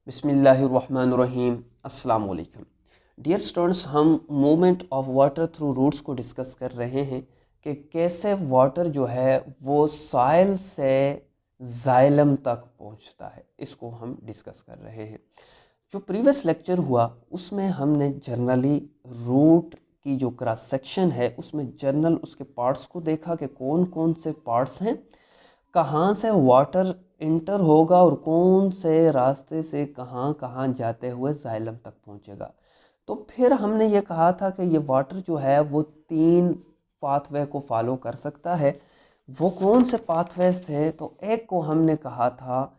बिस्मिल्लाहिर्रहमानिर्रहीम। अस्सलाम वालेकुम डियर स्टूडेंट्स, हम movement of water through roots को डिस्कस कर रहे हैं कि कैसे वाटर जो है वो सॉइल से जाइलम तक पहुंचता है। इसको हम डिस्कस कर रहे हैं। जो प्रीवियस लेक्चर हुआ उसमें हमने जनरली रूट की जो क्रॉस सेक्शन है उसमें जनरल उसके पार्ट्स को देखा कि कौन कौन से पार्ट्स हैं, कहाँ से वाटर इंटर होगा और कौन से रास्ते से कहाँ कहाँ जाते हुए जाइलम तक पहुँचेगा। तो फिर हमने ये कहा था कि ये वाटर जो है वो 3 पाथवे को फॉलो कर सकता है। वो कौन से पाथवेज थे? तो एक को हमने कहा था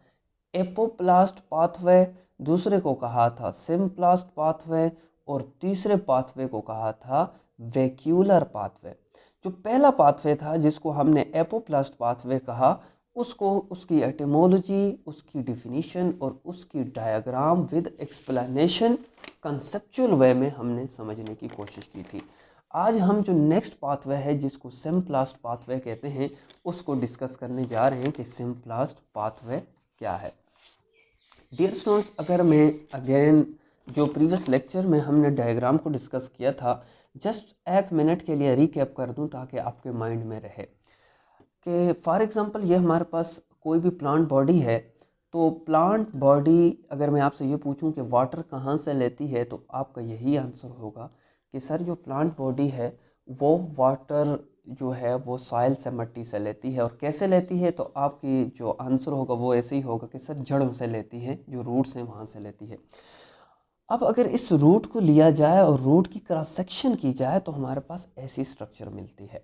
एपोप्लास्ट पाथवे, दूसरे को कहा था सिम्प्लास्ट पाथवे और तीसरे पाथवे को कहा था वैक्यूलर पाथवे। जो पहला पाथवे था जिसको हमने एपोप्लास्ट पाथवे कहा, उसको उसकी एटिमोलॉजी, उसकी डिफिनीशन और उसकी डायग्राम विद एक्सप्लेनेशन कंसेप्चुअल वे में हमने समझने की कोशिश की थी। आज हम जो नेक्स्ट पाथवे है जिसको सिम्प्लास्ट पाथवे कहते हैं उसको डिस्कस करने जा रहे हैं कि सिम्प्लास्ट पाथवे क्या है। डियर स्टूडेंट्स, अगर मैं अगेन जो प्रीवियस लेक्चर में हमने डायग्राम को डिस्कस किया था जस्ट 1 मिनट के लिए रिकैप कर दूं ताकि आपके माइंड में रहे कि फॉर एग्ज़ाम्पल ये हमारे पास कोई भी प्लांट बॉडी है। तो प्लांट बॉडी अगर मैं आपसे ये पूछूं कि वाटर कहाँ से लेती है तो आपका यही आंसर होगा कि सर जो प्लांट बॉडी है वो वाटर जो है वो सॉइल से, मिट्टी से लेती है। और कैसे लेती है? तो आपकी जो आंसर होगा वो ऐसे ही होगा कि सर जड़ों से लेती है, जो रूट्स हैं वहाँ से लेती है। अब अगर इस रूट को लिया जाए और रूट की क्रॉस सेक्शन की जाए तो हमारे पास ऐसी स्ट्रक्चर मिलती है।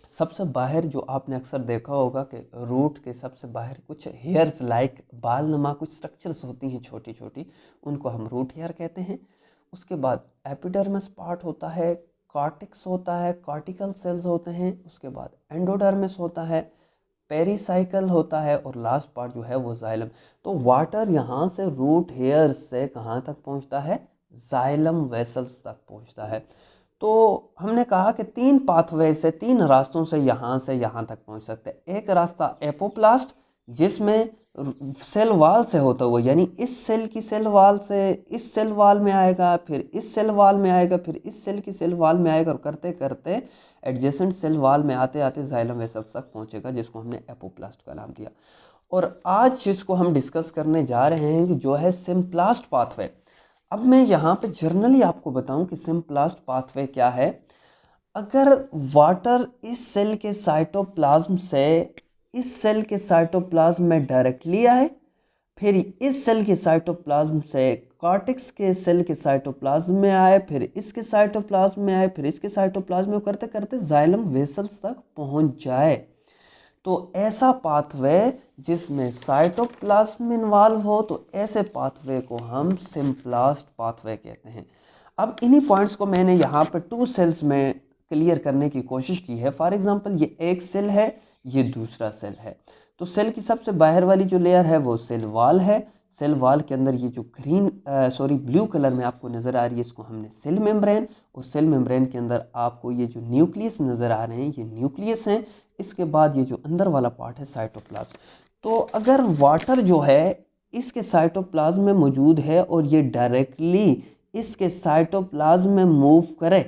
सबसे बाहर जो आपने अक्सर देखा होगा कि रूट के सबसे बाहर कुछ हेयर्स लाइक बाल नुमा कुछ स्ट्रक्चर्स होती हैं छोटी छोटी, उनको हम रूट हेयर कहते हैं। उसके बाद एपिडर्मिस पार्ट होता है, कॉर्टेक्स होता है, कॉर्टिकल सेल्स होते हैं, उसके बाद एंडोडर्मिस होता है, पेरिसाइकल होता है और लास्ट पार्ट जो है वो जाइलम। तो वाटर यहाँ से रूट हेयर से कहाँ तक पहुँचता है? जाइलम वेसल्स तक पहुँचता है। तो हमने कहा कि 3 पाथवे से, 3 रास्तों से यहाँ तक पहुँच सकते हैं। एक रास्ता एपोप्लास्ट जिसमें सेल वाल से होता हुआ, यानी इस सेल की सेल वाल से इस सेल वाल में आएगा, फिर इस सेल वाल में आएगा, फिर इस सेल की सेल वाल में आएगा और करते करते एडजेसेंट सेल वाल में आते आते जाइलम वेसल्स तक पहुँचेगा, जिसको हमने एपोप्लास्ट का नाम दिया। और आज जिसको हम डिस्कस करने जा रहे हैं जो है सिम्प्लास्ट पाथवे। अब मैं यहाँ पे जर्नली आपको बताऊं कि सिम्प्लास्ट पाथवे क्या है। अगर वाटर इस सेल के साइटोप्लाज्म से इस सेल के साइटोप्लाज्म में डायरेक्टली आए, फिर इस सेल के साइटोप्लाज्म से कॉर्टेक्स के सेल के साइटोप्लाज्म में आए, फिर इसके साइटोप्लाज्म में आए, फिर इसके साइटोप्लाज्म में करते करते जाइलम वेसल्स तक पहुंच जाए, तो ऐसा पाथवे जिसमें साइटोप्लाज्म इन्वॉल्व हो, तो ऐसे पाथवे को हम सिम्प्लास्ट पाथवे कहते हैं। अब इन्हीं पॉइंट्स को मैंने यहाँ पर 2 सेल्स में क्लियर करने की कोशिश की है। फॉर एग्जांपल ये एक सेल है, ये दूसरा सेल है। तो सेल की सबसे बाहर वाली जो लेयर है वो सेल वॉल है। सेल वॉल के अंदर ये जो ब्लू कलर में आपको नज़र आ रही है इसको हमने सेल मेम्ब्रेन, और सेल मेम्ब्रेन के अंदर आपको ये जो न्यूक्लियस नज़र आ रहे हैं ये न्यूक्लियस हैं। इसके बाद ये जो अंदर वाला पार्ट है साइटोप्लाज्म। तो अगर वाटर जो है इसके साइटोप्लाज्म में मौजूद है और ये डायरेक्टली इसके साइटोप्लाज्म में मूव करे,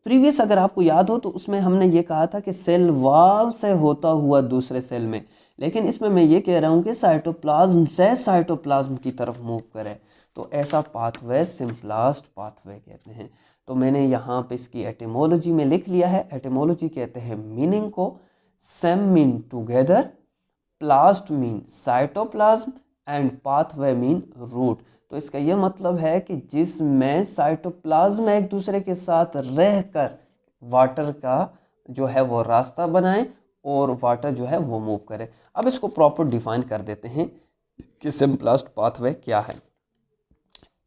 प्रीवियस अगर आपको याद हो तो उसमें हमने ये कहा था कि सेल वॉल से होता हुआ दूसरे सेल में, लेकिन इसमें मैं ये कह रहा हूँ कि साइटोप्लाज्म से साइटोप्लाज्म की तरफ मूव करे, तो ऐसा पाथवे सिम्प्लास्ट पाथवे कहते हैं। तो मैंने यहाँ पे इसकी एटिमोलॉजी में लिख लिया है। एटिमोलॉजी कहते हैं मीनिंग को। Sym mean together, plast mean cytoplasm and pathway mean root. तो इसका यह मतलब है कि जिसमें साइटोप्लाज्म एक दूसरे के साथ रहकर वाटर का जो है वो रास्ता बनाए और वाटर जो है वो मूव करे। अब इसको प्रॉपर डिफाइन कर देते हैं कि सिम्प्लास्ट पाथवे क्या है।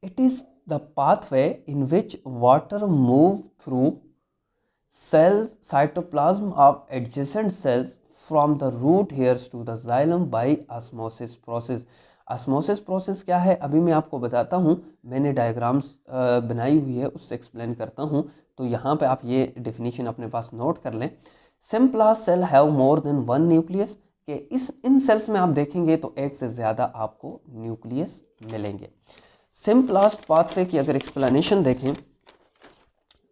It is the pathway in which water move through cells cytoplasm of adjacent cells from the root hairs to the xylem by osmosis process। osmosis process क्या है अभी मैं आपको बताता हूँ, मैंने डायग्राम्स बनाई हुई है उससे एक्सप्लेन करता हूँ। तो यहाँ पे आप ये डेफिनेशन अपने पास नोट कर लें। Symplast cell have more than one nucleus, कि इन सेल्स में आप देखेंगे तो एक से ज़्यादा आपको न्यूक्लियस मिलेंगे। सिंपलेस्ट पाथवे की अगर एक्सप्लेनेशन देखें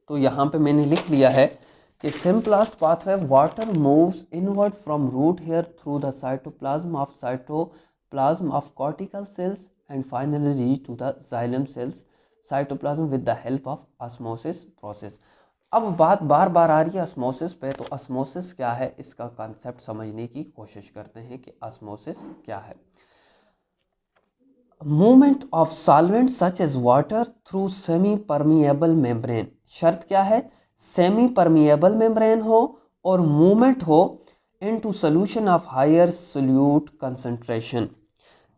तो यहाँ पे मैंने लिख लिया है कि symplast pathway water moves inward from root hair through the cytoplasm of cortical cells and finally reach to the xylem cells cytoplasm with the help of osmosis process. अब बात बार बार आ रही है ऑस्मोसिस पे, तो ऑस्मोसिस क्या है इसका कॉन्सेप्ट समझने की कोशिश करते हैं कि ऑस्मोसिस क्या है। Movement of solvent such as water through semi permeable membrane. शर्त क्या है? सेमी परमिएबल मेम्ब्रेन हो और मूवमेंट हो into solution of higher solute concentration,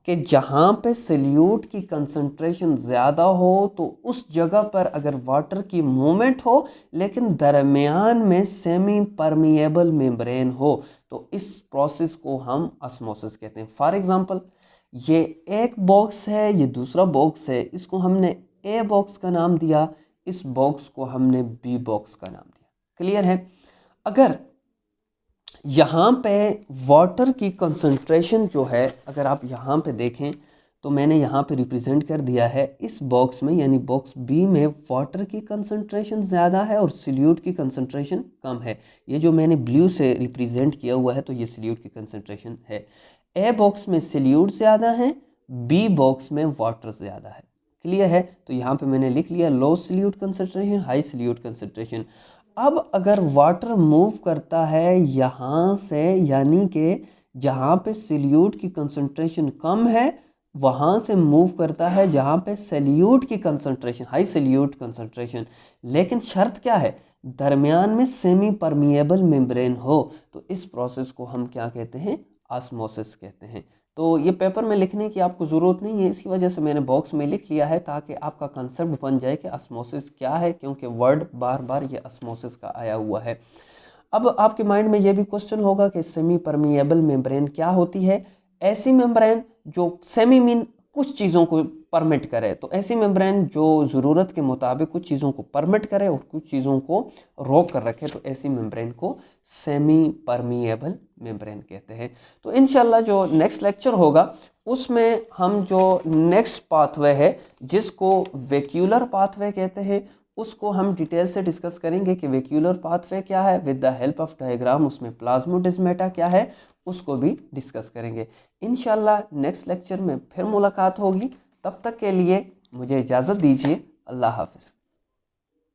कि जहाँ पे सोल्यूट की कंसंट्रेशन ज़्यादा हो तो उस जगह पर अगर वाटर की मूवमेंट हो लेकिन दरमियान में सेमी परमिएबल मेम्ब्रेन हो तो इस प्रोसेस को हम ऑस्मोसिस कहते हैं। फॉर एग्जांपल, ये एक बॉक्स है, ये दूसरा बॉक्स है, इसको हमने ए बॉक्स का नाम दिया, इस बॉक्स को हमने बी बॉक्स का नाम दिया। क्लियर है? अगर यहाँ पे वाटर की कंसंट्रेशन जो है, अगर आप यहाँ पे देखें तो मैंने यहाँ पे रिप्रेजेंट कर दिया है इस बॉक्स में, यानी बॉक्स बी में वाटर की कंसंट्रेशन ज़्यादा है और सॉल्यूट की कंसंट्रेशन कम है। ये जो मैंने ब्लू से रिप्रेजेंट किया हुआ है तो ये सॉल्यूट की कंसंट्रेशन है। ए बॉक्स में सॉल्यूट ज़्यादा है, बी बॉक्स में वाटर ज़्यादा है। क्लियर है? तो यहाँ पे मैंने लिख लिया लो solute concentration, high solute concentration. अब अगर वाटर मूव करता है यहाँ से, यानी कि जहाँ पे सॉल्यूट की कंसंट्रेशन कम है वहाँ से मूव करता है जहाँ पे सॉल्यूट की कंसंट्रेशन, हाई सॉल्यूट कंसंट्रेशन, लेकिन शर्त क्या है? दरमियान में सेमी परमिएबल मेम्ब्रेन हो, तो इस प्रोसेस को हम क्या कहते हैं? ऑस्मोसिस कहते हैं। तो ये पेपर में लिखने की आपको ज़रूरत नहीं है, इसी वजह से मैंने बॉक्स में लिख लिया है ताकि आपका कंसेप्ट बन जाए कि ऑस्मोसिस क्या है, क्योंकि वर्ड बार बार ये ऑस्मोसिस का आया हुआ है। अब आपके माइंड में ये भी क्वेश्चन होगा कि सेमी परमिएबल मेम्ब्रेन क्या होती है? ऐसी मेम्ब्रेन जो सेमी मीन कुछ चीज़ों को परमिट करे, तो ऐसी मेम्ब्रेन जो ज़रूरत के मुताबिक कुछ चीज़ों को परमिट करे और कुछ चीज़ों को रोक कर रखे, तो ऐसी मेम्ब्रेन को सेमी परमिएबल मेम्ब्रेन कहते हैं। तो इंशाल्लाह जो नेक्स्ट लेक्चर होगा उसमें हम जो नेक्स्ट पाथवे है जिसको वैक्यूलर पाथवे कहते हैं उसको हम डिटेल से डिस्कस करेंगे कि वैक्यूलर पाथवे क्या है, with the help of diagram उसमें प्लाज्मोडेस्माटा क्या है उसको भी डिस्कस करेंगे। इंशाल्लाह नेक्स्ट लेक्चर में फिर मुलाकात होगी, तब तक के लिए मुझे इजाज़त दीजिए। अल्लाह हाफ़िज़।